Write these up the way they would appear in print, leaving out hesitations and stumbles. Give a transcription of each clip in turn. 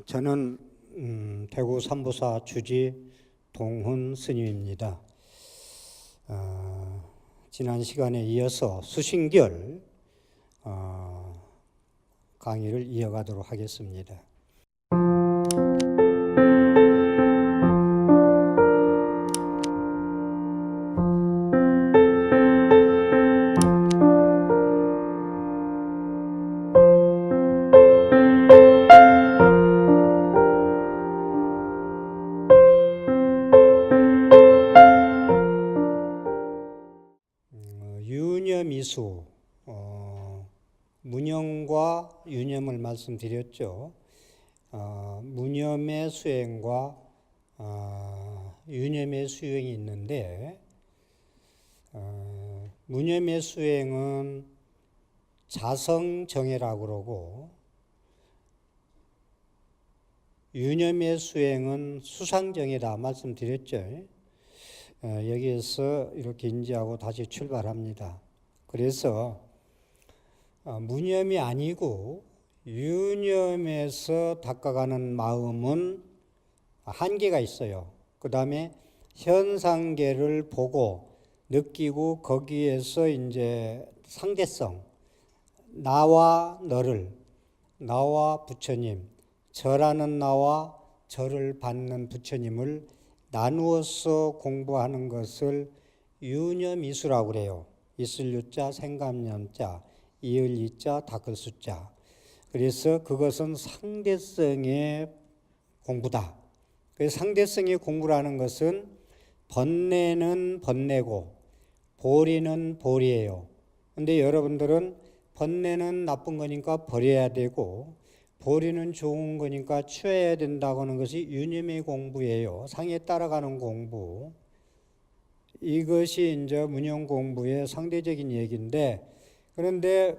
저는 대구 삼부사 주지 동훈 스님입니다. 지난 시간에 이어서 수신결 강의를 이어가도록 하겠습니다. 유념이수, 무념과 유념을 말씀드렸죠. 무념의 수행과 유념의 수행이 있는데, 무념의 수행은 자성정해라고 그러고, 유념의 수행은 수상정해다 말씀드렸죠. 여기에서 이렇게 인지하고 다시 출발합니다. 그래서 무념이 아니고 유념에서 닦아가는 마음은 한계가 있어요. 그 다음에 현상계를 보고 느끼고 거기에서 이제 상대성, 나와 너를, 나와 부처님, 저라는 나와 저를 받는 부처님을 나누어서 공부하는 것을 유념이수라고 그래요. 있을 유자, 생감념자, 이을 이자, 닦을 수자. 그래서 그것은 상대성의 공부다. 그래서 상대성의 공부라는 것은 번뇌는 번뇌고 보리는 보리예요. 근데 여러분들은 번뇌는 나쁜 거니까 버려야 되고 보리는 좋은 거니까 취해야 된다고 하는 것이 유념의 공부예요. 상에 따라가는 공부. 이것이 이제 무념 공부의 상대적인 얘기인데, 그런데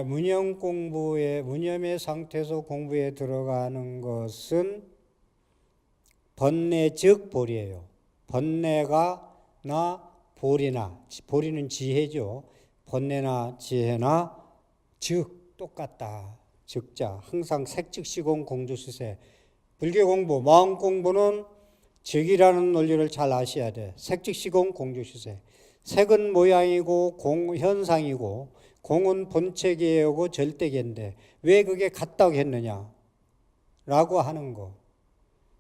무념 공부에, 무념의 상태에서 공부에 들어가는 것은 번뇌 즉 보리예요. 번뇌가 나 보리나, 보리는 지혜죠. 번뇌나 지혜나 즉 똑같다. 즉자, 항상 색즉시공 공주수세. 불교 공부, 마음 공부는 즉이라는 논리를 잘 아셔야 돼. 색즉시공 공주수세. 색은 모양이고 현상이고 공은 본체계이고 절대계인데 왜 그게 같다고 했느냐 라고 하는 거.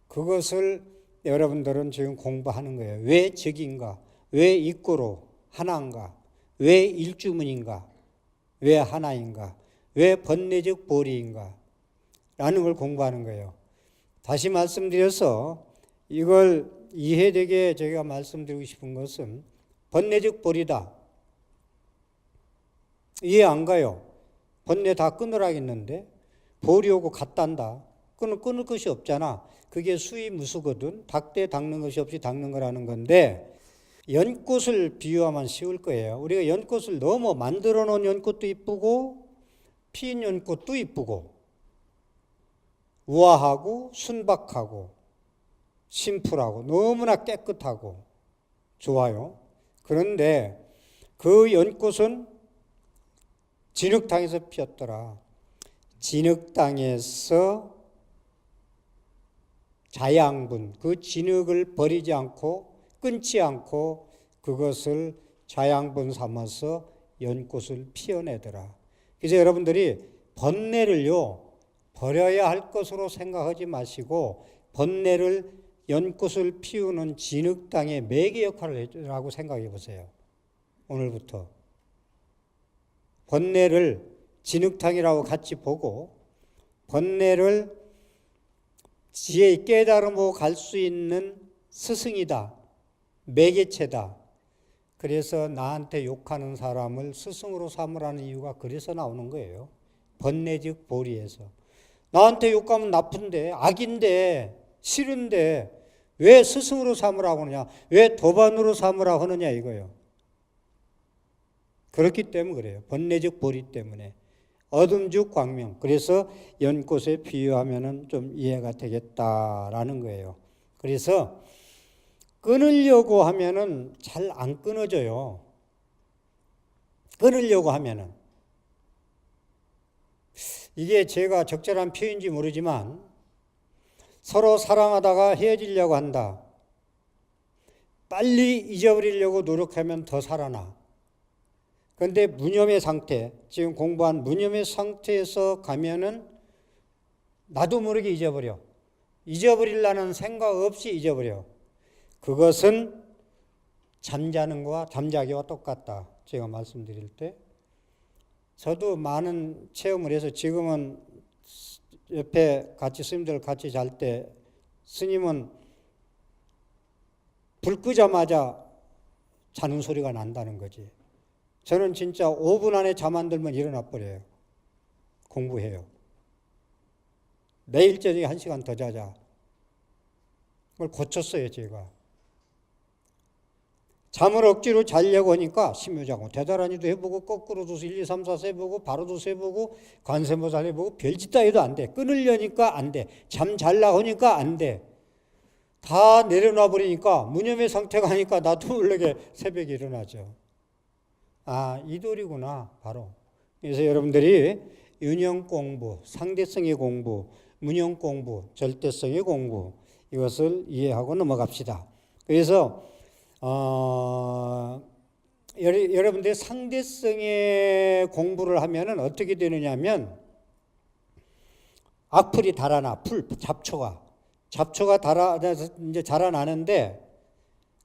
그것을 여러분들은 지금 공부하는 거예요. 왜 즉인가? 왜 이꾸로 하나인가? 왜 일주문인가? 왜 하나인가? 왜 번뇌적 보리인가? 라는 걸 공부하는 거예요. 다시 말씀드려서 이걸 이해되게 제가 말씀드리고 싶은 것은 번뇌적 보리다. 이해 안 가요? 번뇌 다 끊으라겠는데 보리하고 같단다. 끊을 것이 없잖아. 그게 수의무수거든. 닦되 닦는 것이 없이 닦는 거라는 건데 연꽃을 비유하면 쉬울 거예요. 우리가 연꽃을 너무 만들어 놓은 연꽃도 이쁘고 핀 연꽃도 이쁘고 우아하고 순박하고 심플하고 너무나 깨끗하고 좋아요. 그런데 그 연꽃은 진흙탕에서 피었더라. 진흙탕에서 자양분, 그 진흙을 버리지 않고 끊지 않고 그것을 자양분 삼아서 연꽃을 피어내더라. 그래서 여러분들이 번뇌를요 버려야 할 것으로 생각하지 마시고 번뇌를 연꽃을 피우는 진흙탕의 매개 역할을 해주라고 생각해 보세요. 오늘부터 번뇌를 진흙탕이라고 같이 보고 번뇌를 지혜의 깨달음으로 갈 수 있는 스승이다. 매개체다. 그래서 나한테 욕하는 사람을 스승으로 삼으라는 이유가 그래서 나오는 거예요. 번뇌적 보리에서. 나한테 욕하면 나쁜데, 악인데, 싫은데 왜 스승으로 삼으라고 하느냐? 왜 도반으로 삼으라고 하느냐 이거예요. 그렇기 때문에 그래요. 번뇌적 보리 때문에. 어둠즉 광명. 그래서 연꽃에 비유하면 좀 이해가 되겠다라는 거예요. 그래서 끊으려고 하면은 잘 안 끊어져요. 끊으려고 하면은. 이게 제가 적절한 표현인지 모르지만 서로 사랑하다가 헤어지려고 한다. 빨리 잊어버리려고 노력하면 더 살아나. 그런데 무념의 상태, 지금 공부한 무념의 상태에서 가면은 나도 모르게 잊어버려. 잊어버리려는 생각 없이 잊어버려. 그것은 잠자는 거와 잠자기와 똑같다. 제가 말씀드릴 때. 저도 많은 체험을 해서 지금은 옆에 같이 스님들 같이 잘 때 스님은 불 끄자마자 자는 소리가 난다는 거지. 저는 진짜 5분 안에 잠 안 들면 일어나 버려요. 공부해요. 내일 저녁에 1시간 더 자자. 그걸 고쳤어요, 제가. 잠을 억지로 자려고 하니까 심유자고 대다라니도 해보고 거꾸로도 1, 2, 3, 4 세보고 바로도 세보고 관세모살 해보고 별짓 다 해도 안 돼. 끊으려니까 안 돼. 잠 잘라고 하니까 안 돼. 다 내려놔 버리니까 무념의 상태가 하니까 나도 모르게 새벽에 일어나죠. 아, 이돌이구나 바로. 그래서 여러분들이 윤형 공부, 상대성의 공부, 무념 공부, 절대성의 공부 이것을 이해하고 넘어갑시다. 그래서 여러분들이 상대성의 공부를 하면은 어떻게 되느냐면 악플이 달아나, 잡초가 이제 자라나는데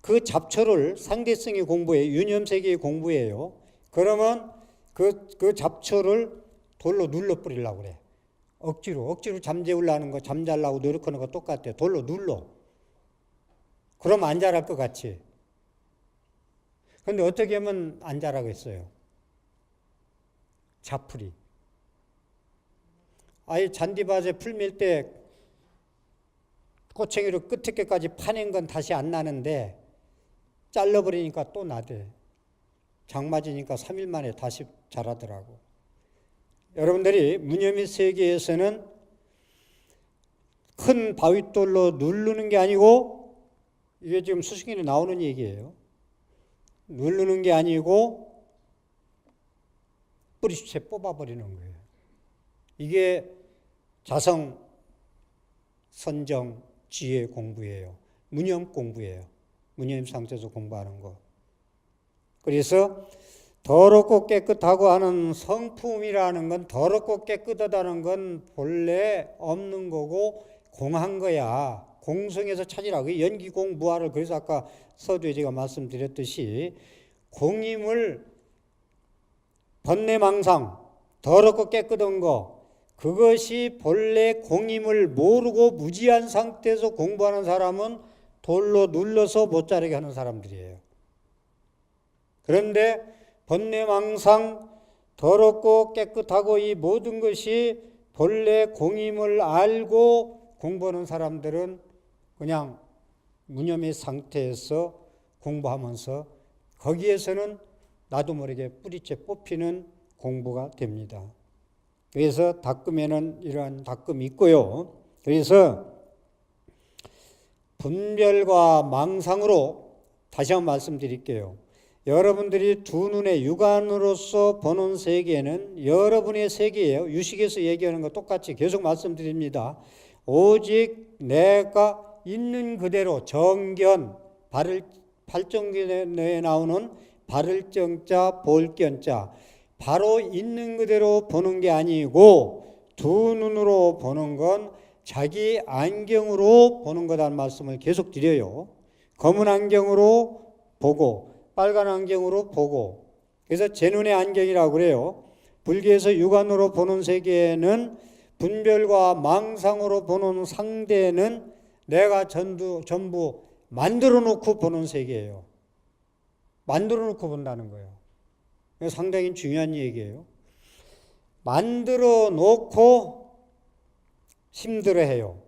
그 잡초를 상대성의 공부에 유념세계의 공부예요. 그러면 그 잡초를 돌로 눌러 뿌리려고 그래. 억지로 잠재우려는 거, 잠자려고 노력하는 거 똑같아요. 돌로 눌러. 그럼 안 자랄 것 같지. 그런데 어떻게 하면 안 자라겠어요? 잡풀이. 아예 잔디밭에 풀 밀 때 꼬챙이로 끝에까지 파낸 건 다시 안 나는데 잘라버리니까 또 나대. 장 맞으니까 3일 만에 다시 자라더라고. 여러분들이 무념의 세계에서는 큰 바윗돌로 누르는 게 아니고, 이게 지금 수식인에 나오는 얘기예요. 누르는 게 아니고 뿌리채 뽑아버리는 거예요. 이게 자성, 선정, 지혜 공부예요. 무념 공부예요. 무념 상태에서 공부하는 거. 그래서 더럽고 깨끗하고 하는 성품이라는 건, 더럽고 깨끗하다는 건 본래 없는 거고 공한 거야. 공성에서 찾으라고. 연기공 무아를, 그래서 아까 서두에 제가 말씀드렸듯이 공임을, 번뇌망상, 더럽고 깨끗한 거, 그것이 본래 공임을 모르고 무지한 상태에서 공부하는 사람은 돌로 눌러서 못 자르게 하는 사람들이에요. 그런데 번뇌망상, 더럽고 깨끗하고 이 모든 것이 본래 공임을 알고 공부하는 사람들은 그냥 무념의 상태에서 공부하면서 거기에서는 나도 모르게 뿌리채 뽑히는 공부가 됩니다. 그래서 닦음에는 이러한 닦음이 있고요. 그래서 분별과 망상으로 다시 한번 말씀드릴게요. 여러분들이 두 눈의 육안으로서 보는 세계는 여러분의 세계예요. 유식에서 얘기하는 거 똑같이 계속 말씀드립니다. 오직 내가 있는 그대로 정견, 발정견에 나오는 바를 정자, 볼견자, 바로 있는 그대로 보는 게 아니고 두 눈으로 보는 건 자기 안경으로 보는 거라는 말씀을 계속 드려요. 검은 안경으로 보고 빨간 안경으로 보고, 그래서 제 눈의 안경이라고 그래요. 불교에서 육안으로 보는 세계에는 분별과 망상으로 보는 상대는 내가 전부 만들어 놓고 보는 세계예요. 만들어 놓고 본다는 거예요. 상당히 중요한 얘기예요. 만들어 놓고 힘들어해요.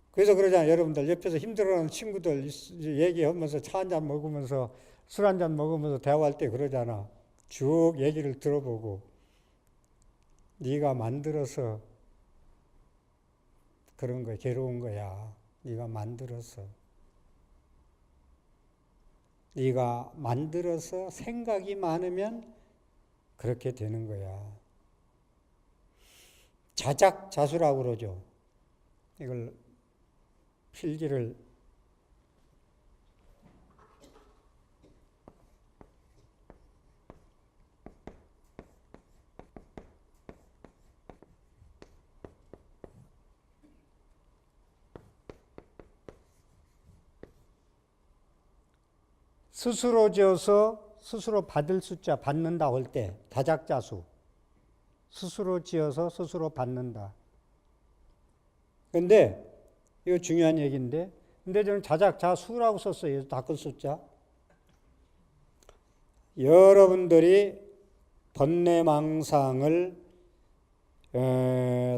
그래서 그러잖아요. 여러분들 옆에서 힘들어하는 친구들 얘기하면서 차 한잔 먹으면서 술 한잔 먹으면서 대화할 때 그러잖아. 쭉 얘기를 들어보고 네가 만들어서 그런 거야. 괴로운 거야. 네가 만들어서. 네가 만들어서 생각이 많으면 그렇게 되는 거야. 자작자수라고 그러죠. 이걸 필기를 스스로 지어서 스스로 받을 숫자 받는다 할 때 자작자수. 스스로 지어서 스스로 받는다. 근데 이거 중요한 얘기인데, 근데 저는 자작자수라고 썼어요. 닦을 숫자. 여러분들이 번뇌망상을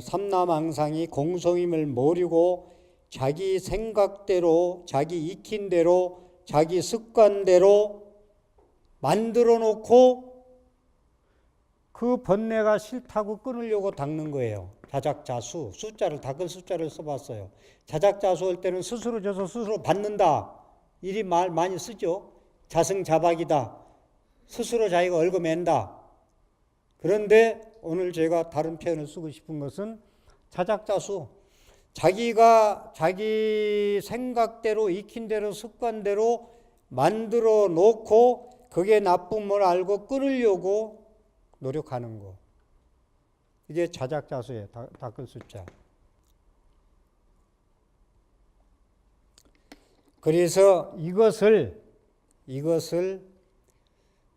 삼라망상이 공성임을 모르고 자기 생각대로, 자기 익힌대로, 자기 습관대로 만들어 놓고 그 번뇌가 싫다고 끊으려고 닦는 거예요. 자작자수, 숫자를 닦을 숫자를 써봤어요. 자작자수 할 때는 스스로 져서 스스로 받는다. 이리 말 많이 쓰죠. 자승자박이다. 스스로 자기가 얽어맨다. 그런데 오늘 제가 다른 표현을 쓰고 싶은 것은 자작자수. 자기가 자기 생각대로 익힌 대로 습관대로 만들어 놓고 그게 나쁨을 알고 끊으려고 노력하는 거. 이게 자작자수예요. 닦을 숫자. 그래서 이것을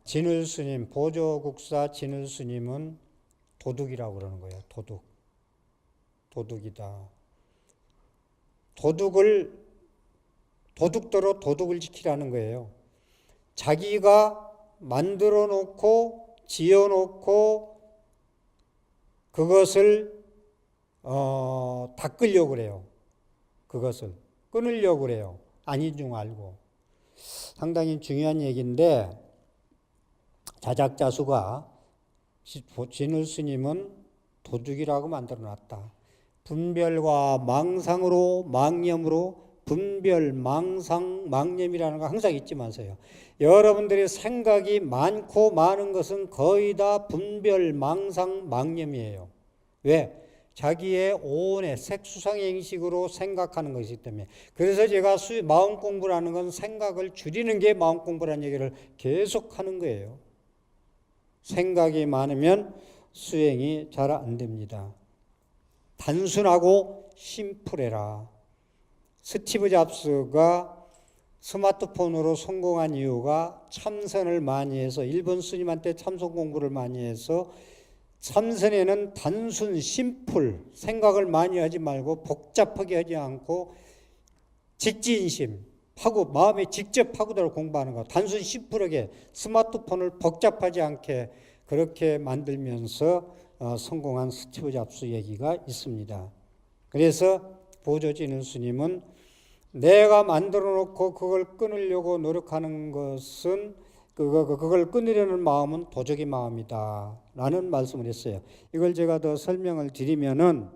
진울스님, 보조국사 진울스님은 도둑이라고 그러는 거예요. 도둑이다. 도둑대로 도둑을 지키라는 거예요. 자기가 만들어 놓고 지어 놓고 그것을 닦으려고 그래요. 그것을 끊으려고 그래요. 아닌 줄 알고. 상당히 중요한 얘기인데, 자작자수가 진울 스님은 도둑이라고 만들어 놨다. 분별과 망상으로, 망념으로, 분별, 망상, 망념이라는 거 항상 잊지 마세요. 여러분들의 생각이 많고 많은 것은 거의 다 분별, 망상, 망념이에요. 왜? 자기의 오온의 색수상행식으로 생각하는 것이기 때문에. 그래서 제가 마음 공부라는 건 생각을 줄이는 게 마음 공부라는 얘기를 계속 하는 거예요. 생각이 많으면 수행이 잘 안 됩니다. 단순하고 심플해라. 스티브 잡스가 스마트폰으로 성공한 이유가 참선을 많이 해서, 일본 스님한테 참선 공부를 많이 해서, 참선에는 단순 심플, 생각을 많이 하지 말고 복잡하게 하지 않고 직진심, 마음에 직접 파고들어 공부하는 거. 단순 심플하게 스마트폰을 복잡하지 않게 그렇게 만들면서 성공한 스티브 잡스 얘기가 있습니다. 그래서 보조진은 스님은 내가 만들어 놓고 그걸 끊으려고 노력하는 것은 그걸 끊으려는 마음은 도적의 마음이다 라는 말씀을 했어요. 이걸 제가 더 설명을 드리면은,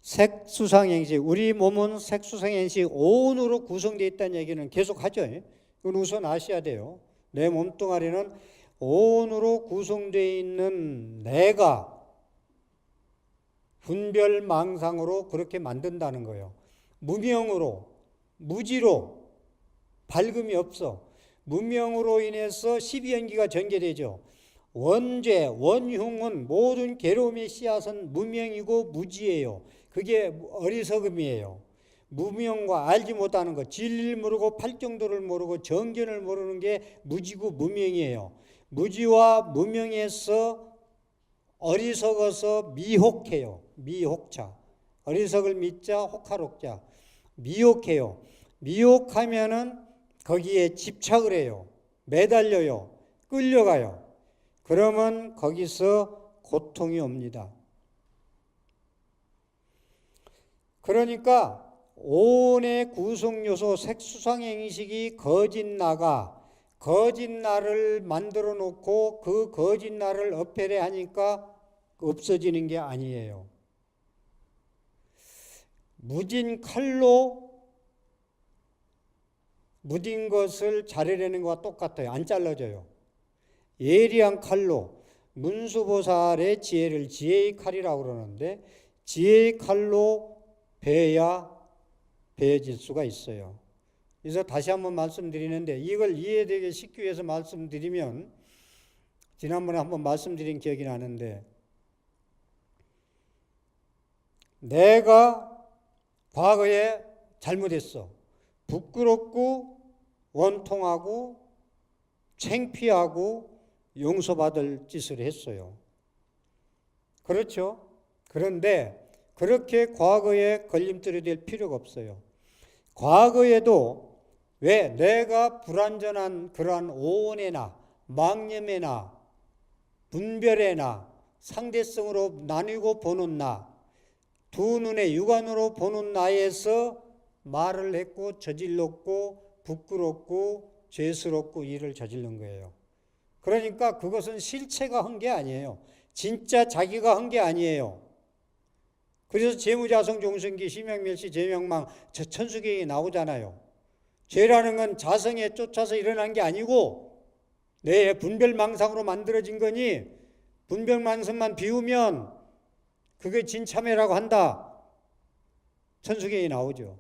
색수상행식, 우리 몸은 색수상행식 오온으로 구성되어 있다는 얘기는 계속 하죠. 이건 우선 아셔야 돼요. 내 몸뚱아리는 오온으로 구성되어 있는 내가 분별망상으로 그렇게 만든다는 거예요. 무명으로, 무지로, 밝음이 없어. 무명으로 인해서 12연기가 전개되죠. 원죄, 원흉은 모든 괴로움의 씨앗은 무명이고 무지예요. 그게 어리석음이에요. 무명과 알지 못하는 것, 진리를 모르고 팔정도를 모르고 정견을 모르는 게 무지고 무명이에요. 무지와 무명에서 어리석어서 미혹해요. 미혹자. 어리석을 미자, 혹할혹자. 미혹해요. 미혹하면은 거기에 집착을 해요. 매달려요. 끌려가요. 그러면 거기서 고통이 옵니다. 그러니까 오온의 구성요소 색수상행식이 거짓나가 거짓나를 만들어 놓고 그 거짓나를 어패래 하니까 없어지는 게 아니에요. 무진 칼로 무딘 것을 자르려는 것과 똑같아요. 안 잘라져요. 예리한 칼로 문수보살의 지혜를 지혜의 칼이라고 그러는데 지혜의 칼로 베야 베어질 수가 있어요. 그래서 다시 한번 말씀드리는데 이걸 이해되게 쉽기 위해서 말씀드리면 지난번에 한번 말씀드린 기억이 나는데 내가 과거에 잘못했어. 부끄럽고 원통하고 창피하고 용서받을 짓을 했어요. 그렇죠? 그런데 그렇게 과거에 걸림돌이 될 필요가 없어요. 과거에도 왜 내가 불완전한 그러한 오온에나 망념에나 분별에나 상대성으로 나뉘고 보는 나, 두 눈의 육안으로 보는 나에서 말을 했고 저질렀고 부끄럽고 죄스럽고 일을 저지른 거예요. 그러니까 그것은 실체가 한 게 아니에요. 진짜 자기가 한 게 아니에요. 그래서 재무자성 종승기 심양멸시 제명망 천수경이 나오잖아요. 죄라는 건 자성에 쫓아서 일어난 게 아니고 내 분별망상으로 만들어진 거니 분별망상만 비우면 그게 진참회라고 한다. 천수경이 나오죠.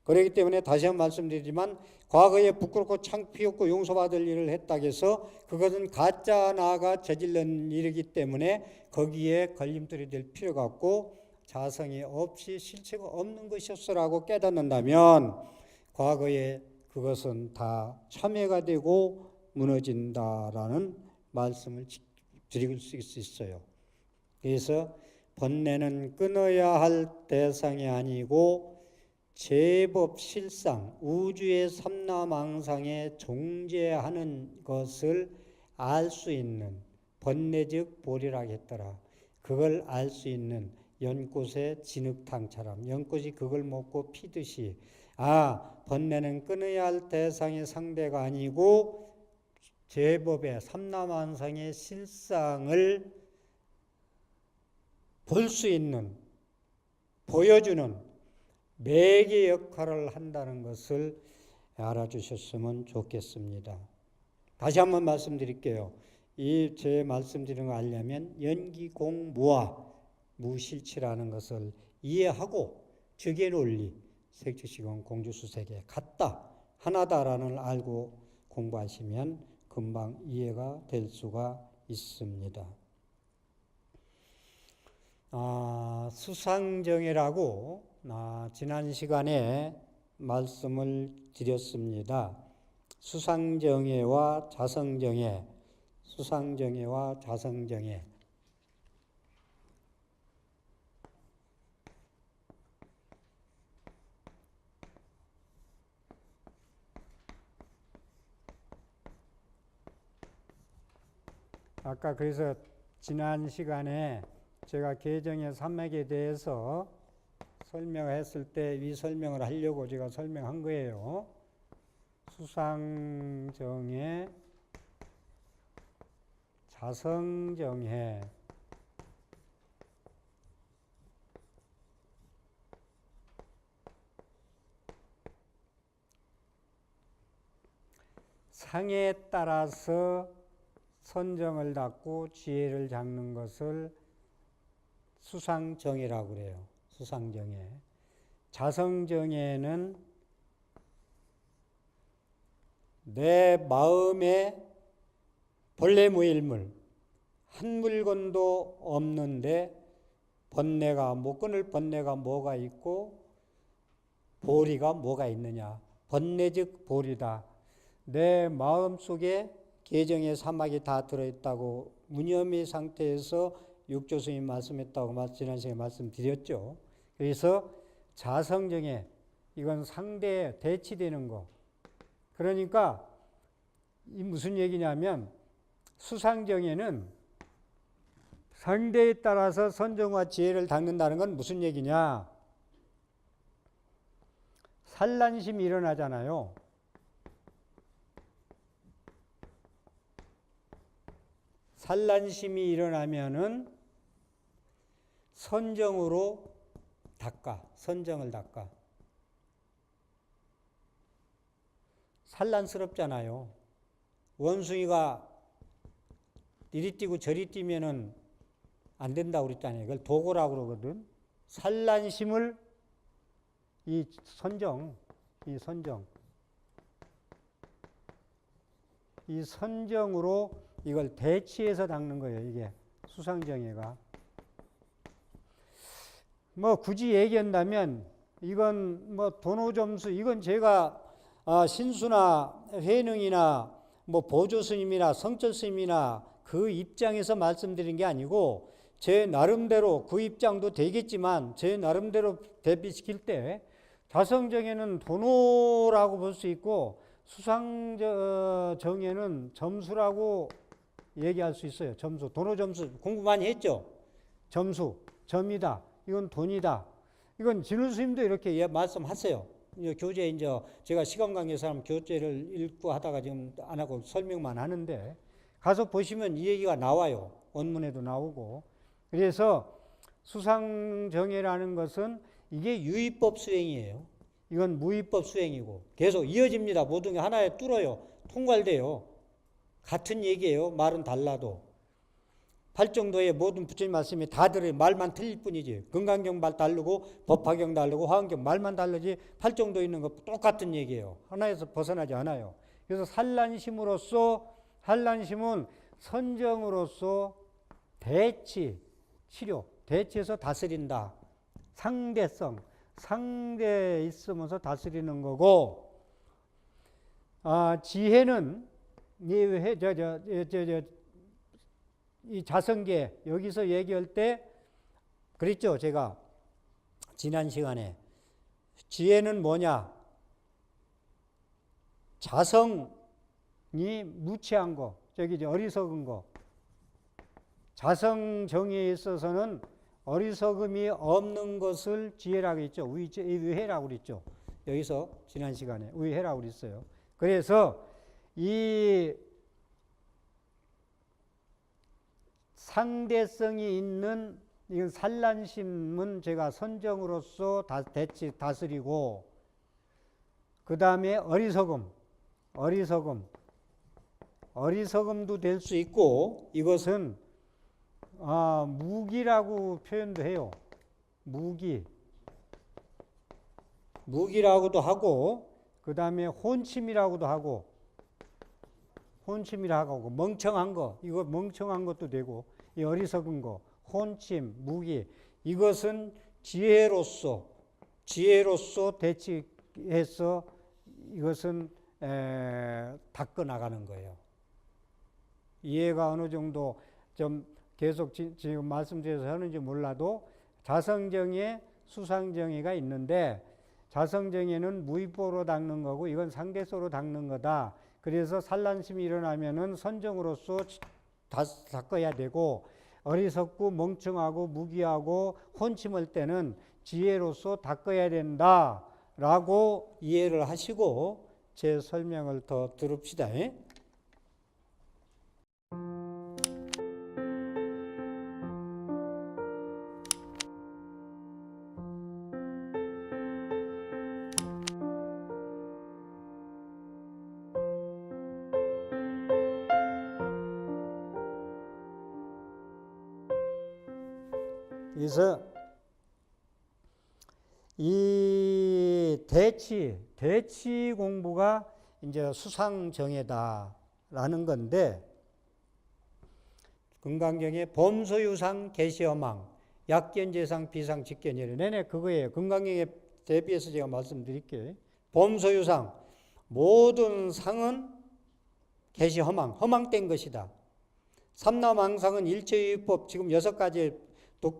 그렇기 때문에 다시 한번 말씀드리지만 과거에 부끄럽고 창피했고 용서받을 일을 했다고 해서 그것은 가짜 나가 저질른 일이기 때문에 거기에 걸림돌이 될 필요가 없고 자성이 없이 실체가 없는 것이었어라고 깨닫는다면 과거에 그것은 다 참회가 되고 무너진다라는 말씀을 드릴 수 있어요. 그래서 번뇌는 끊어야 할 대상이 아니고 제법 실상, 우주의 삼라망상에 종재하는 것을 알 수 있는 번뇌적 보리라고 했더라. 그걸 알 수 있는 연꽃의 진흙탕처럼 연꽃이 그걸 먹고 피듯이 번뇌는 끊어야 할 대상의 상대가 아니고 제법의 삼라망상의 실상을 볼 수 있는, 보여주는 매개 역할을 한다는 것을 알아주셨으면 좋겠습니다. 다시 한번 말씀드릴게요. 이 제 말씀드리는 거 알려면 연기공무와 무실치라는 것을 이해하고 즉의 논리, 색주시공 공주수색에 같다, 하나다라는 걸 알고 공부하시면 금방 이해가 될 수가 있습니다. 수상정예라고 지난 시간에 말씀을 드렸습니다. 수상정예와 자성정예, 수상정예와 자성정예. 아까 그래서 지난 시간에 제가 계정의 산맥에 대해서 설명했을 때 이 설명을 하려고 제가 설명한 거예요. 수상정예, 자성정예. 상에 따라서 선정을 닦고 지혜를 잡는 것을 수상정예라고 그래요. 수상정예. 자성정예는 내 마음에 본래 무일물, 한 물건도 없는데 번뇌가, 끊을 번뇌가 뭐가 있고 보리가 뭐가 있느냐. 번뇌적 보리다. 내 마음 속에 계정의 사막이 다 들어있다고 무념의 상태에서 육조스님 말씀했다고 지난 시간에 말씀드렸죠. 그래서 자성정예, 이건 상대에 대치되는 거. 그러니까 이 무슨 얘기냐면 수상정예는 상대에 따라서 선정과 지혜를 닦는다는 건 무슨 얘기냐. 산란심이 일어나잖아요. 산란심이 일어나면은 선정으로 닦아, 선정을 닦아. 산란스럽잖아요. 원숭이가 이리 뛰고 저리 뛰면은 안 된다고 그랬잖아요. 이걸 도고라고 그러거든. 산란심을 이 선정으로 이걸 대치해서 닦는 거예요. 이게 수상정예가. 뭐 굳이 얘기한다면 이건 뭐 도노점수, 이건 제가 신수나 회능이나 뭐 보조스님이나 성철스님이나 그 입장에서 말씀드린 게 아니고 제 나름대로, 그 입장도 되겠지만 제 나름대로 대비시킬 때 자성정예는 도노라고 볼 수 있고 수상정예는 점수라고 얘기할 수 있어요. 점수, 도노점수 공부 많이 했죠. 점수, 점이다. 이건 돈이다. 이건 진우 스님도 이렇게 말씀하세요. 교재 이제 제가 시간 관계상 교재를 읽고 하다가 지금 안 하고 설명만 하는데 가서 보시면 이 얘기가 나와요. 원문에도 나오고. 그래서 수상정예라는 것은 이게 유의법 수행이에요. 이건 무의법 수행이고 계속 이어집니다. 모든 게 하나에 뚫어요. 통괄돼요. 같은 얘기예요. 말은 달라도. 팔정도의 모든 부처님 말씀이 다 들어요. 말만 틀릴 뿐이지. 건강경 말 다르고 법화경 다르고 화엄경 말만 다르지 팔정도에 있는 거 똑같은 얘기예요. 하나에서 벗어나지 않아요. 그래서 산란심은 선정으로서 대치, 치료, 대치해서 다스린다. 상대성, 상대에 있으면서 다스리는 거고, 지혜는 이 자성계 여기서 얘기할 때 그랬죠. 제가 지난 시간에 지혜는 뭐냐? 자성이 무치한 거, 저기 어리석은 거. 자성정의에 있어서는 어리석음이 없는 것을 지혜라고 했죠. 의해라고 그랬죠. 여기서 지난 시간에 의해라고 그랬어요. 그래서 이 상대성이 있는 이건 산란심은 제가 선정으로서 다스리고, 그 다음에 어리석음도 될 수 있고, 이것은 무기라고 표현도 해요. 무기라고도 하고, 그 다음에 혼침이라고도 하고, 멍청한 거, 이거 멍청한 것도 되고, 이 어리석은 거, 혼침, 무기, 이것은 지혜로서 대치해서 이것은 닦아 나가는 거예요. 이해가 어느 정도 좀 계속 지금 말씀드려서 하는지 몰라도 자성정예, 수상정예가 있는데 자성정예는 무의보로 닦는 거고 이건 상대소로 닦는 거다. 그래서 산란심이 일어나면은 선정으로서 닦아야 되고 어리석고 멍청하고 무기하고 혼침할 때는 지혜로서 닦아야 된다라고 이해를 하시고 제 설명을 더 들읍시다. 그래서 이 대치 공부가 이제 수상정예다라는 건데, 금강경에 범소유상 계시허망 약견재상 비상 직견예래. 네네 그거예요. 금강경에 대비해서 제가 말씀드릴게요. 범소유상 모든 상은 계시허망 허망된 것이다. 삼남왕상은 일체유의법 지금 6가지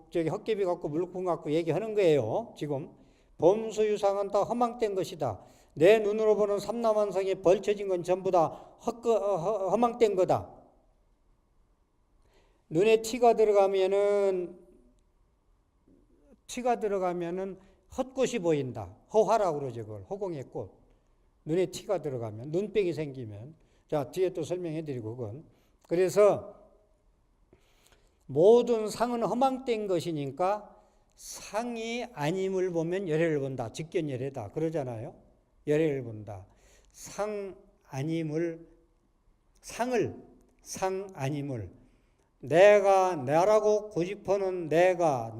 저기 헛개비 갖고 물품 갖고 얘기하는 거예요. 지금 범소유상은 다 허망된 것이다. 내 눈으로 보는 삼남왕상에 벌쳐진 건 전부 다 허망된 거다. 눈에 티가 들어가면은 헛꽃이 보인다. 허화라고 그러죠. 그걸 허공의 꽃. 눈에 티가 들어가면 눈병이 생기면 자 뒤에 또 설명해 드리고 그건 그래서 모든 상은 허망된 것이니까 상이 아님을 보면 열애를 본다. 직견열애다. 그러잖아요. 열애를 본다. 상 아님을 상 아님을 내가 나라고 고집하는 내가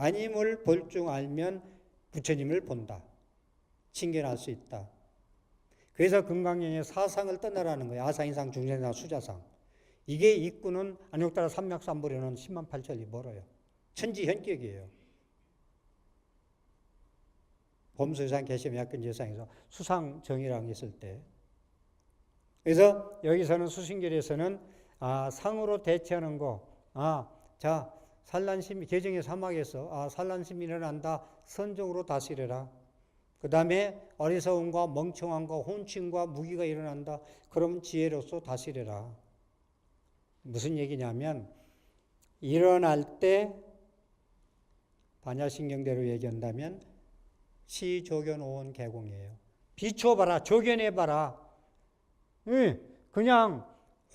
아님을 볼 줄 알면 부처님을 본다. 칭견할 수 있다. 그래서 금강경에 사상을 떠나라는 거예요. 아상이상, 중생상, 수자상. 이게 있고는 안욕따라 삼맥삼보려는 10만 8천리 멀어요. 천지현격이에요. 범수상, 개심, 약근제상에서 수상정이라는 게 있을 때. 그래서 여기서는 수신결에서는 상으로 대체하는 거. 자, 산란심, 개정의 사막에서 산란심이 일어난다. 선정으로 다스려라. 그 다음에 어리석음과 멍청함과 혼침과 무기가 일어난다. 그러면 지혜로서 다스려라. 무슨 얘기냐면 일어날 때 반야신경대로 얘기한다면 시조견오원 개공이에요. 비춰봐라. 조견해봐라. 그냥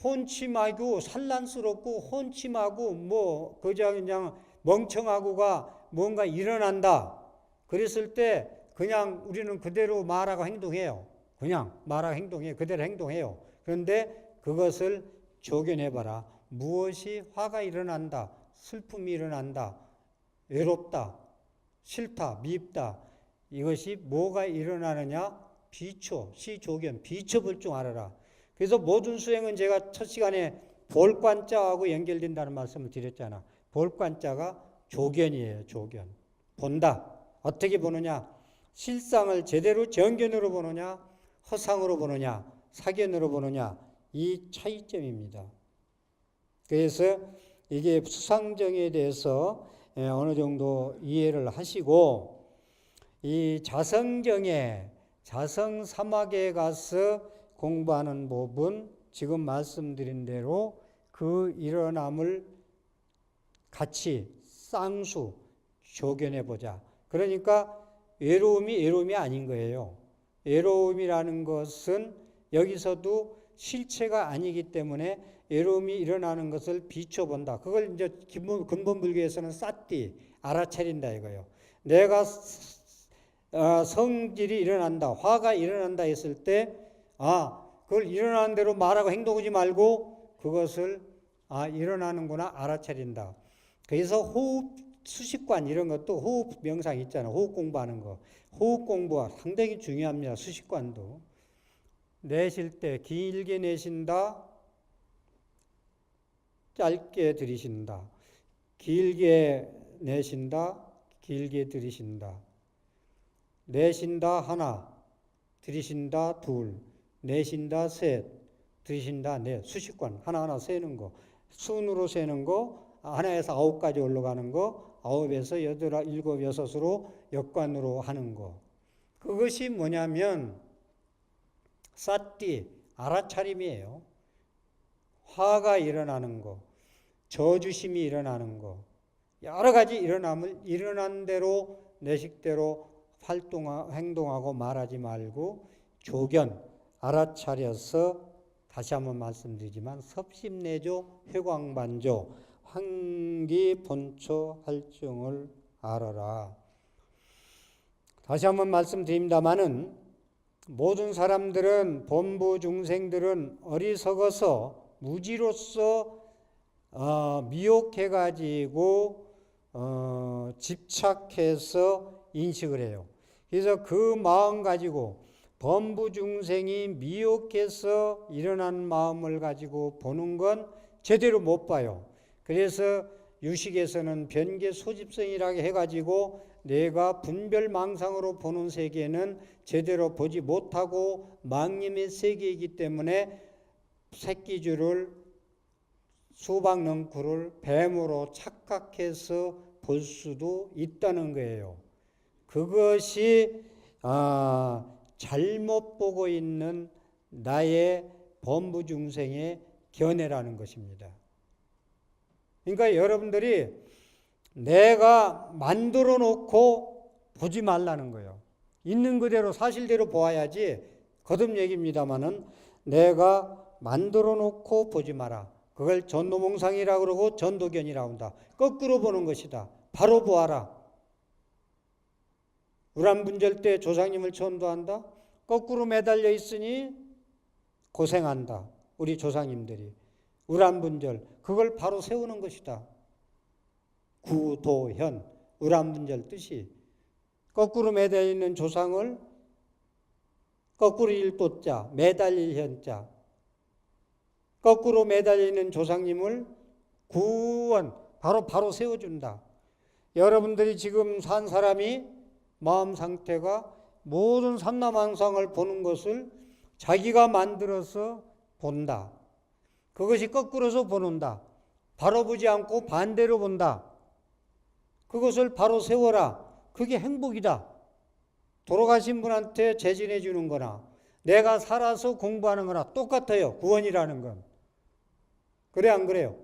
혼침하고 산란스럽고 혼침하고 그냥 멍청하고가 뭔가 일어난다. 그랬을 때 그냥 우리는 그대로 말하고 행동해요. 그냥 말하고 행동해. 그대로 행동해요. 그런데 그것을 조견해봐라. 무엇이 화가 일어난다. 슬픔이 일어난다. 외롭다. 싫다. 밉다. 이것이 뭐가 일어나느냐? 비춰. 시조견. 비춰볼 줄 알아라. 그래서 모든 수행은 제가 첫 시간에 볼관자하고 연결된다는 말씀을 드렸잖아. 볼관자가 조견이에요. 조견. 본다. 어떻게 보느냐? 실상을 제대로 정견으로 보느냐? 허상으로 보느냐? 사견으로 보느냐? 이 차이점입니다. 그래서 이게 수상정에 대해서 어느 정도 이해를 하시고 이 자성정에 자성사막에 가서 공부하는 법은 지금 말씀드린 대로 그 일어남을 같이 쌍수 조견해 보자. 그러니까 외로움이 아닌 거예요. 외로움이라는 것은 여기서도 실체가 아니기 때문에 외로움이 일어나는 것을 비춰본다. 그걸 이제 근본 불교에서는 사띠, 알아차린다 이거예요. 내가 성질이 일어난다, 화가 일어난다 했을 때, 그걸 일어나는 대로 말하고 행동하지 말고 그것을 일어나는구나 알아차린다. 그래서 호흡 수식관 이런 것도 호흡 명상 있잖아. 호흡 공부하는 거. 호흡 공부가 상당히 중요합니다. 수식관도. 내쉴 때 길게 내쉰다. 짧게 들이쉰다. 길게 내쉰다. 길게 들이쉰다. 내쉰다 하나. 들이쉰다 둘. 내쉰다 셋. 들이쉰다 넷. 수식관 하나하나 세는 거. 순으로 세는 거. 하나에서 9까지 올라가는 거. 9에서 8, 7, 6으로 역관으로 하는 거. 그것이 뭐냐면 사띠, 알아차림이에요. 화가 일어나는 거, 저주심이 일어나는 거, 여러 가지 일어남을 일어난 대로 내 식대로 행동하고 말하지 말고 조견, 알아차려서 다시 한번 말씀드리지만 섭심내조, 회광반조, 환기본초 할증을 알아라. 다시 한번 말씀드립니다마는 모든 사람들은 범부 중생들은 어리석어서 무지로서 미혹해가지고 집착해서 인식을 해요. 그래서 그 마음 가지고 범부 중생이 미혹해서 일어난 마음을 가지고 보는 건 제대로 못 봐요. 그래서 유식에서는 변계 소집성이라고 해가지고 내가 분별망상으로 보는 세계는 제대로 보지 못하고 망님의 세계이기 때문에 새끼줄을 수박넝쿨을 뱀으로 착각해서 볼 수도 있다는 거예요. 그것이 잘못 보고 있는 나의 범부중생의 견해라는 것입니다. 그러니까 여러분들이 내가 만들어 놓고 보지 말라는 거예요. 있는 그대로 사실대로 보아야지. 거듭 얘기입니다마는 내가 만들어 놓고 보지 마라. 그걸 전도몽상이라고 그러고 전도견이라고 한다. 거꾸로 보는 것이다. 바로 보아라. 우란분절 때 조상님을 천도한다. 거꾸로 매달려 있으니 고생한다. 우리 조상님들이. 우란분절, 그걸 바로 세우는 것이다. 구도현, 우란분절 뜻이 거꾸로 매달려 있는 조상을 거꾸로 일도자, 매달릴 현자, 거꾸로 매달려 있는 조상님을 구원, 바로 세워준다. 여러분들이 지금 산 사람이 마음 상태가 모든 삼라만상을 보는 것을 자기가 만들어서 본다. 그것이 거꾸로서 보는다. 바로 보지 않고 반대로 본다. 그것을 바로 세워라. 그게 행복이다. 돌아가신 분한테 재진해 주는 거나 내가 살아서 공부하는 거나 똑같아요. 구원이라는 건. 그래 안 그래요?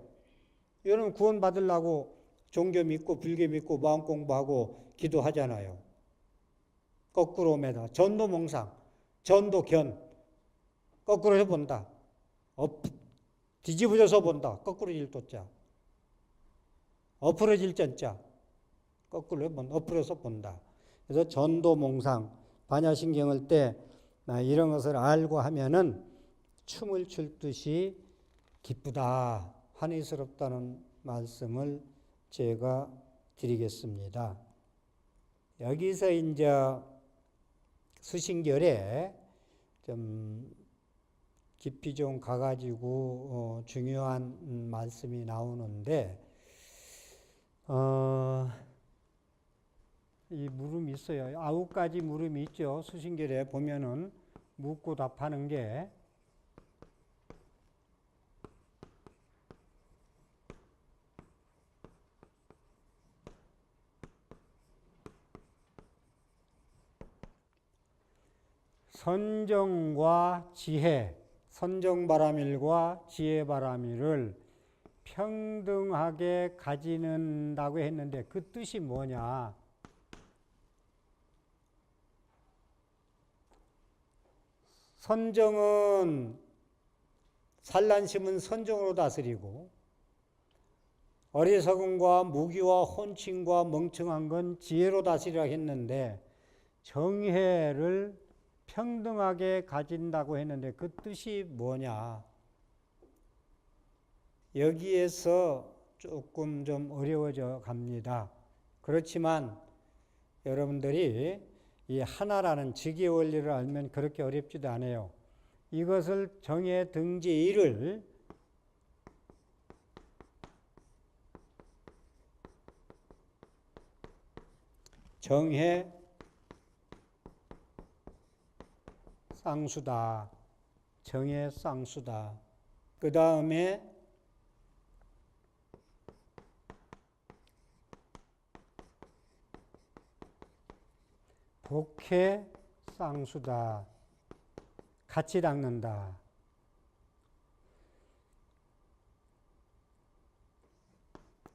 여러분 구원 받으려고 종교 믿고 불교 믿고 마음 공부하고 기도하잖아요. 거꾸로 매다. 전도몽상, 전도견. 거꾸로 해서 본다. 뒤집어져서 본다. 거꾸로 일도자. 엎어질 전자. 거꾸로 엎어서 본다. 그래서 전도몽상, 반야신경을 때 이런 것을 알고 하면은 춤을 출 듯이 기쁘다, 환희스럽다는 말씀을 제가 드리겠습니다. 여기서 이제 수신결에 좀 깊이 좀 가가지고 중요한 말씀이 나오는데 이 물음이 있어요. 9가지 물음이 있죠. 수신결에 보면은 묻고 답하는 게 선정과 지혜, 선정바라밀과 지혜바라밀을 평등하게 가지는다고 했는데 그 뜻이 뭐냐? 선정은 산란심은 선정으로 다스리고 어리석음과 무기와 혼침과 멍청한 건 지혜로 다스리라 했는데 정혜를 평등하게 가진다고 했는데 그 뜻이 뭐냐? 여기에서 조금 좀 어려워져 갑니다. 그렇지만 여러분들이 이 하나라는 직의 원리를 알면 그렇게 어렵지도 않아요. 이것을 정해 등지 1을 정해 쌍수다. 정해 쌍수다. 그 다음에 복해 쌍수다. 같이 닦는다.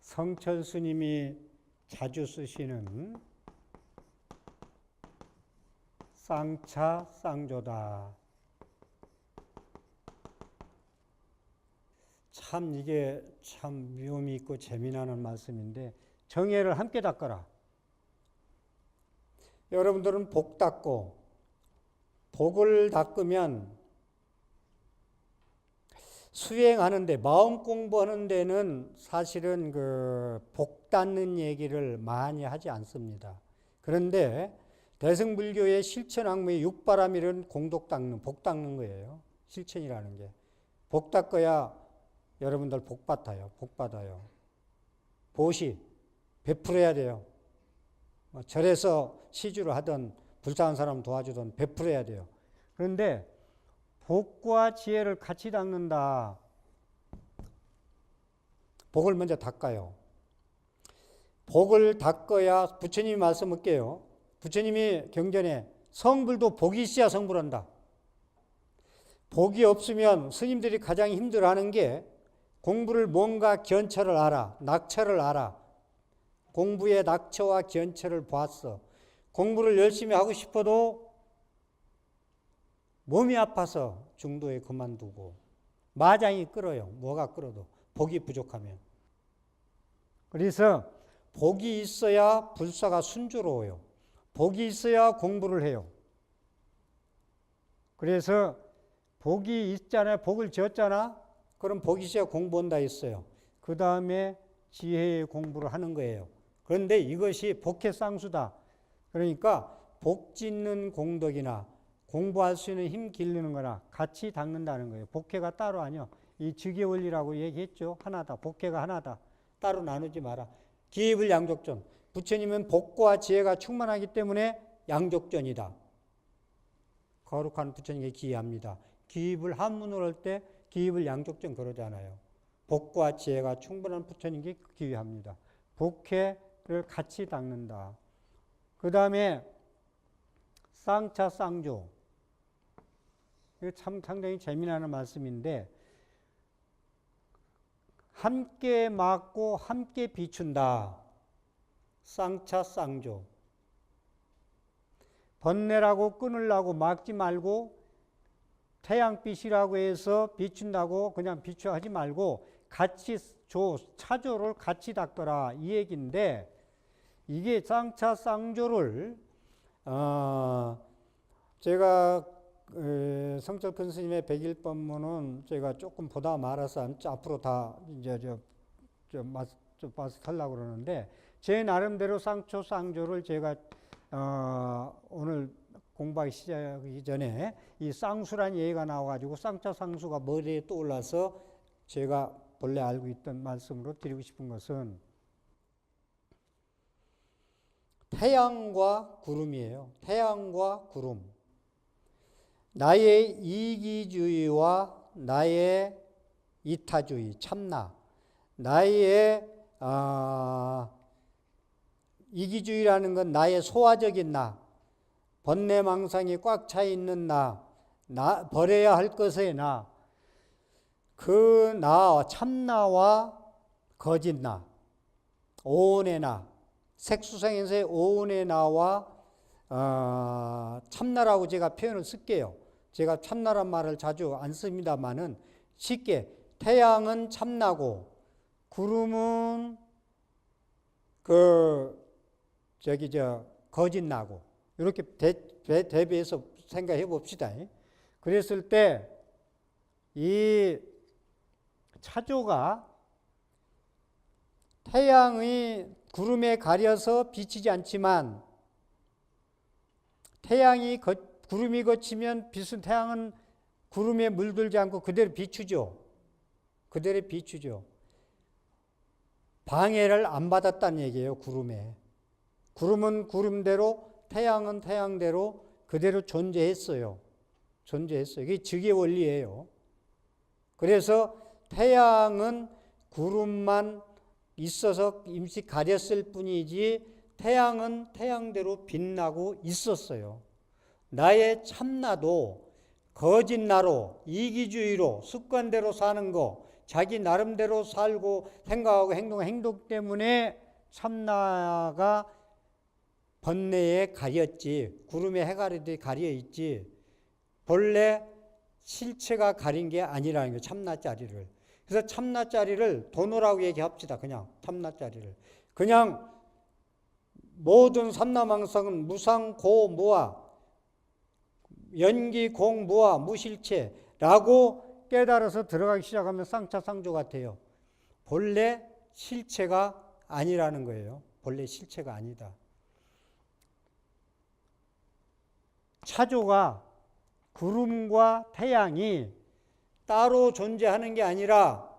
성철 스님이 자주 쓰시는 쌍차 쌍조다. 참 이게 참 묘미 있고 재미나는 말씀인데 정혜를 함께 닦아라. 여러분들은 복 닦고 복을 닦으면 수행하는데 마음 공부하는 데는 사실은 그 복 닦는 얘기를 많이 하지 않습니다. 그런데 대승불교의 실천 학문의 육바라밀은 공덕 닦는, 복 닦는 거예요. 실천이라는 게. 복 닦아야 여러분들 복 받아요. 복 받아요. 보시, 베풀어야 돼요. 절에서 시주를 하든 불쌍한 사람 도와주든 베풀어야 돼요. 그런데 복과 지혜를 같이 닦는다. 복을 먼저 닦아요. 복을 닦아야 부처님이 말씀할게요. 부처님이 경전에 성불도 복이 있어야 성불한다. 복이 없으면 스님들이 가장 힘들어하는 게 공부를 뭔가 견처를 알아, 낙처를 알아. 공부의 낙처와 견처를 보았어. 공부를 열심히 하고 싶어도 몸이 아파서 중도에 그만두고 마장이 끌어요. 뭐가 끌어도 복이 부족하면. 그래서 복이 있어야 불사가 순조로워요. 복이 있어야 공부를 해요. 그래서 복이 있잖아요. 복을 지었잖아. 그럼 복이 있어야 공부한다 했어요. 그 다음에 지혜의 공부를 하는 거예요. 그런데 이것이 복의 쌍수다. 그러니까 복 짓는 공덕이나 공부할 수 있는 힘 기르는 거나 같이 닦는다는 거예요. 복회가 따로 아니요. 이 즉의 원리라고 얘기했죠. 하나다. 복회가 하나다. 따로 나누지 마라. 기입을 양족전. 부처님은 복과 지혜가 충만하기 때문에 양족전이다. 거룩한 부처님께 기입합니다. 기입을 한문으로 할 때 기입을 양족전 그러잖아요. 복과 지혜가 충분한 부처님께 기입합니다. 복회를 같이 닦는다. 그 다음에 쌍차 쌍조. 이거 참 상당히 재미나는 말씀인데 함께 막고 함께 비춘다. 쌍차 쌍조. 번뇌라고 끊으려고 막지 말고 태양빛이라고 해서 비춘다고 그냥 비추하지 말고 같이 차조를 같이 닦더라 이 얘기인데 이게 쌍차 쌍조를 제가 성철 큰 스님의 백일법문은 제가 조금 보다 말아서 앞으로 다 이제 좀 하려고 그러는데 제 나름대로 쌍초 쌍조를 제가 오늘 공부하기 시작하기 전에 이 쌍수란 얘기가 나와가지고 쌍차 쌍수가 머리에 떠올라서 제가 본래 알고 있던 말씀으로 드리고 싶은 것은 태양과 구름이에요. 태양과 구름. 나의 이기주의와 나의 이타주의, 참나. 나의 이기주의라는 건 나의 소화적인 나, 번뇌망상이 꽉 차 있는 나, 버려야 할 것의 나, 그 나, 참나와 거짓 나, 오온의 나, 색수생에서의 오온의 나와 참나라고 제가 표현을 쓸게요. 제가 참나란 말을 자주 안 씁니다만은 쉽게 태양은 참나고 구름은 거짓 나고 이렇게 대비해서 생각해 봅시다. 그랬을 때 이 차조가 태양의 구름에 가려서 비치지 않지만 태양이 구름이 거치면 빛은 태양은 구름에 물들지 않고 그대로 비추죠. 그대로 비추죠. 방해를 안 받았다는 얘기예요. 구름에. 구름은 구름대로 태양은 태양대로 그대로 존재했어요. 존재했어요. 이게 즉의 원리예요. 그래서 태양은 구름만 있어서 임시 가렸을 뿐이지 태양은 태양대로 빛나고 있었어요. 나의 참나도 거짓나로 이기주의로 습관대로 사는 거 자기 나름대로 살고 생각하고 행동 때문에 참나가 번뇌에 가렸지 구름에 해가리듯이 가려있지 본래 실체가 가린 게 아니라는 거예요. 참나짜리를. 그래서 참나짜리를 도노라고 얘기합시다. 그냥 참나짜리를. 그냥 모든 삼라망상은 무상, 고, 무아, 연기, 공, 무아, 무실체라고 깨달아서 들어가기 시작하면 쌍차 쌍조 같아요. 본래 실체가 아니라는 거예요. 본래 실체가 아니다. 차조가 구름과 태양이 따로 존재하는 게 아니라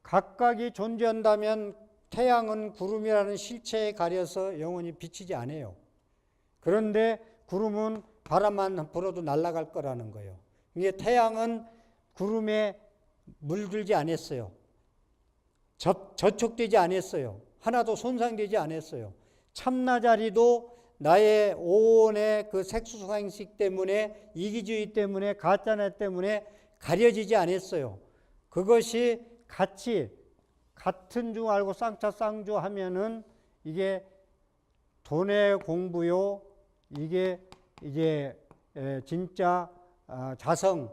각각이 존재한다면 태양은 구름이라는 실체에 가려서 영원히 비치지 않아요. 그런데 구름은 바람만 불어도 날아갈 거라는 거예요. 이게 태양은 구름에 물들지 않았어요. 저촉되지 않았어요. 하나도 손상되지 않았어요. 참나자리도 나의 오온의 그 색수상식 때문에 이기주의 때문에 가짜나 때문에 가려지지 않았어요. 그것이 같은 중 알고 쌍차 쌍조 하면은 이게 돈의 공부요. 이게 이제 진짜 자성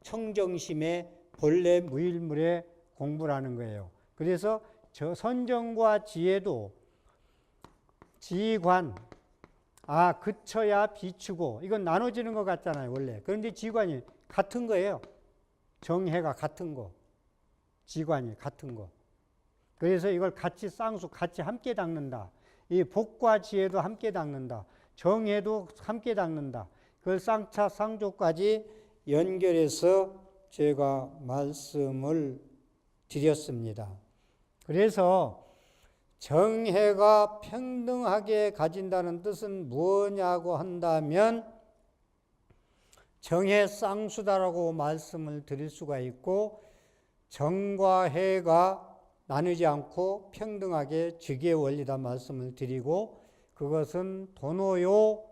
청정심의 본래 무일물의 공부라는 거예요. 그래서 저 선정과 지혜도 지관 그쳐야 비추고 이건 나눠지는 것 같잖아요 원래. 그런데 지관이 같은 거예요. 정해가 같은 거. 지관이 같은 거. 그래서 이걸 같이 쌍수, 같이 함께 닦는다. 이 복과 지혜도 함께 닦는다. 정혜도 함께 닦는다. 그걸 쌍차, 쌍조까지 연결해서 제가 말씀을 드렸습니다. 그래서 정혜가 평등하게 가진다는 뜻은 뭐냐고 한다면 정혜 쌍수다라고 말씀을 드릴 수가 있고, 정과 해가 나누지 않고 평등하게 즉의 원리다 말씀을 드리고, 그것은 도노요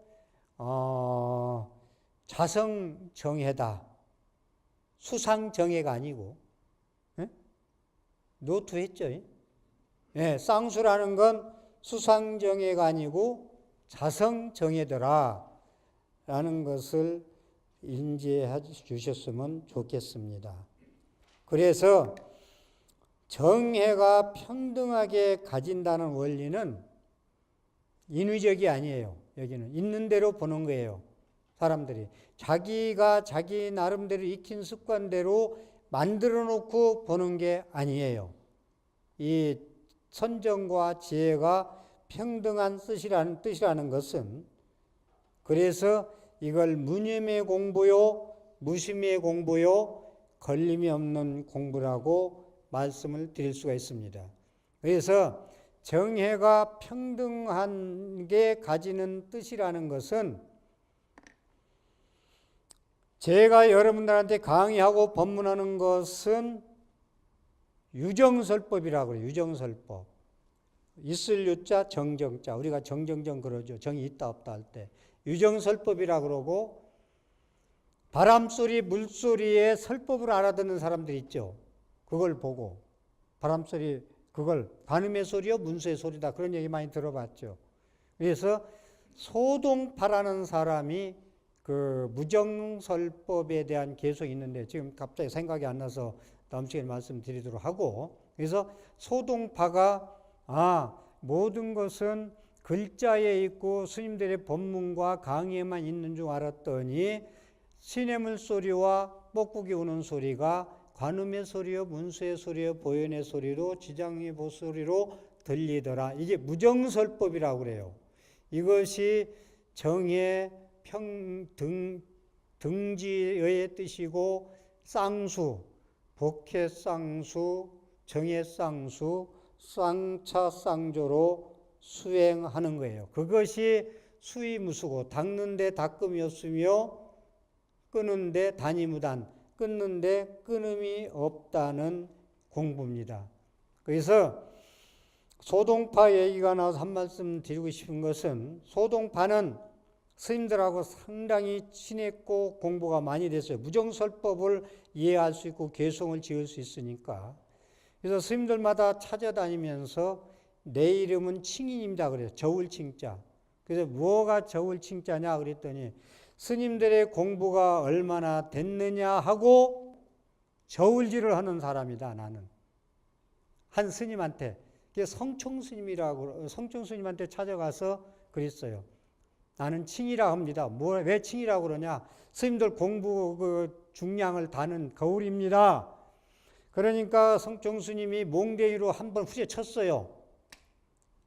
자성정혜다. 수상정혜가 아니고, 예? 노트했죠? 예, 쌍수라는 건 수상정혜가 아니고 자성정혜더라 라는 것을 인지해 주셨으면 좋겠습니다. 그래서 정혜가 평등하게 가진다는 원리는 인위적이 아니에요. 여기는 있는 대로 보는 거예요. 사람들이 자기가 자기 나름대로 익힌 습관대로 만들어 놓고 보는 게 아니에요. 이 선정과 지혜가 평등한 뜻이라는 것은, 그래서 이걸 무념의 공부요, 무심의 공부요, 걸림이 없는 공부라고 말씀을 드릴 수가 있습니다. 그래서 정혜가 평등하게 가지는 뜻이라는 것은, 제가 여러분들한테 강의하고 법문하는 것은 유정설법이라고 그래요. 유정설법. 있을 유자, 정정자. 우리가 정정정 그러죠. 정이 있다 없다 할 때. 유정설법이라고 그러고, 바람소리, 물소리의 설법을 알아듣는 사람들 있죠. 그걸 보고 바람소리, 그걸 관음의 소리요 문수의 소리다, 그런 얘기 많이 들어봤죠. 그래서 소동파라는 사람이 그 무정설법에 대한 개성이 있는데 지금 갑자기 생각이 안 나서 다음 시간에 말씀드리도록 하고, 그래서 소동파가 모든 것은 글자에 있고 스님들의 법문과 강의에만 있는 줄 알았더니 시냇물 소리와 뻐꾸기 우는 소리가 관음의 소리요 문수의 소리요 보현의 소리로 지장의 보소리로 들리더라. 이게 무정설법이라고 그래요. 이것이 정의 등지의 뜻이고, 쌍수, 복해 쌍수, 정의 쌍수, 쌍차 쌍조로 수행하는 거예요. 그것이 수의무수고, 닦는데 닦음이 없으며 끊는데 단이무단, 끊는데 끊음이 없다는 공부입니다. 그래서 소동파 얘기가 나와서 한 말씀 드리고 싶은 것은, 소동파는 스님들하고 상당히 친했고 공부가 많이 됐어요. 무정설법을 이해할 수 있고 개성을 지을 수 있으니까. 그래서 스님들마다 찾아다니면서 내 이름은 칭인입니다 그래요. 저울칭자. 그래서 뭐가 저울칭자냐 그랬더니, 스님들의 공부가 얼마나 됐느냐 하고 저울질을 하는 사람이다 나는. 한 스님한테, 성총스님이라고, 성총스님한테 찾아가서 그랬어요. 나는 칭이라 합니다. 왜 칭이라고 그러냐? 스님들 공부 그 중량을 다는 거울입니다. 그러니까 성총스님이 몽댕이로 한번 후려쳤어요.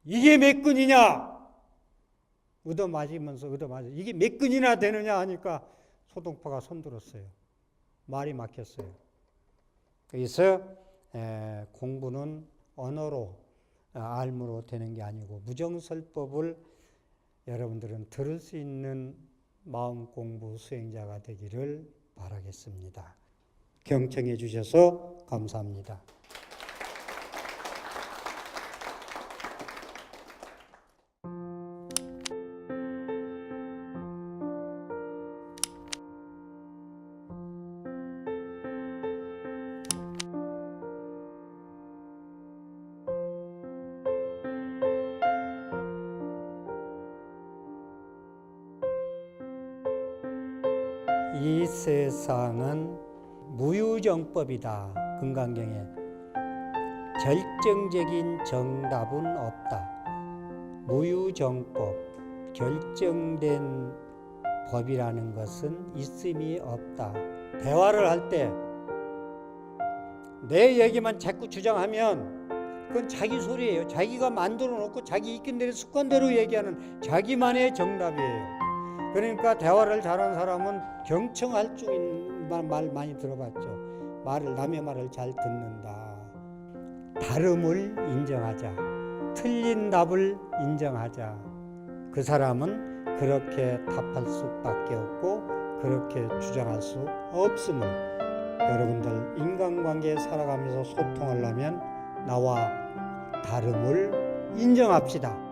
이게 몇 근이냐? 얻어맞으면서 이게 몇 근이나 되느냐 하니까 소동파가 손들었어요. 말이 막혔어요. 그래서 공부는 언어로 알므로 되는 게 아니고, 무정설법을 여러분들은 들을 수 있는 마음 공부 수행자가 되기를 바라겠습니다. 경청해 주셔서 감사합니다. 이 세상은 무유정법이다. 금강경에 결정적인 정답은 없다. 무유정법, 결정된 법이라는 것은 있음이 없다. 대화를 할 때 내 얘기만 자꾸 주장하면 그건 자기 소리예요. 자기가 만들어 놓고 자기 익힌 습관대로 얘기하는 자기만의 정답이에요. 그러니까 대화를 잘하는 사람은 경청할 줄인 말 많이 들어봤죠. 남의 말을 잘 듣는다. 다름을 인정하자. 틀린 답을 인정하자. 그 사람은 그렇게 답할 수밖에 없고 그렇게 주장할 수 없음을 여러분들 인간관계에 살아가면서 소통하려면 나와 다름을 인정합시다.